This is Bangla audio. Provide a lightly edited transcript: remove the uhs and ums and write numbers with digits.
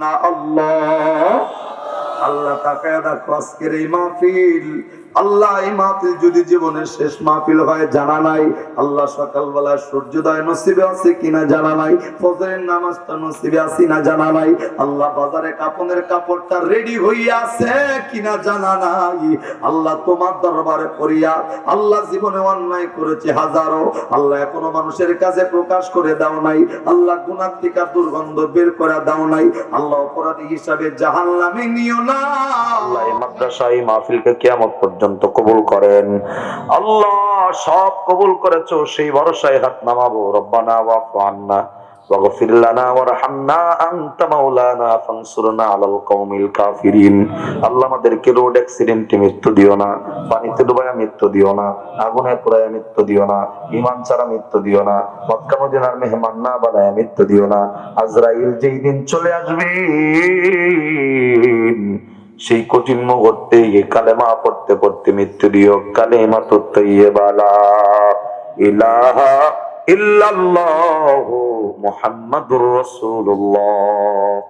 না আল্লাহ। আল্লাহ তাকায় দেখো আজকের এই মাহফিল, আল্লাহ এই মাহফিল যদি জীবনের শেষ মাহফিল হয় জানা নাই, আল্লাহ সকালবেলা সূর্যোদয় নসিবে আছে কিনা জানা নাই, ফজরের নামাজটা নসিবে আছে না জানা নাই, আল্লাহ বাজারে কাপনের কাপড়টা রেডি হইয়া আছে কিনা জানা নাই। আল্লাহ তোমার দরবারে পড়িয়া আল্লাহ জীবনে অন্যায় করেছে হাজারো, আল্লাহ এখনো মানুষের কাছে প্রকাশ করে দাও নাই, আল্লাহ গুনাহ থেকে দুর্গন্ধ বের করে দাও নাই, আল্লাহ অপরাধী হিসাবে জাহান্নামে নিও না। আল্লাহ এই মাদ্রাসা এই মাহফিলকে কিয়ামত পর্যন্ত কবুল করেন। আল্লাহ সব কবুল করেছো সেই ভরসায় হাত নামাবো। রব্বানা ওয়াফু আন্না ওয়াগফির লানা ওয়ারহামনা আনতা মাওলানা ফানসুরনা আলাল কওমিল কাফিরিন। আল্লাহ আমাদেরকে রোড অ্যাক্সিডেন্টে মৃত্যু দিও না, পানিতে ডুবায়া মৃত্যু দিও না, আগুনে পোড়ায়া মৃত্যু দিও না, ঈমান ছাড়া মৃত্যু দিও না, মক্কা মদিনার মেহমান না বানায়া মৃত্যু দিও না। আজরাইল যেই দিন চলে আসবে সেই কঠিন মুহূর্তে কালেমা পড়তে পড়তে মৃত্যু দিও। কালেমা তো তাইয়্যিবা লা ইলাহা ইল্লাল্লাহু মুহাম্মাদুর রাসূলুল্লাহ।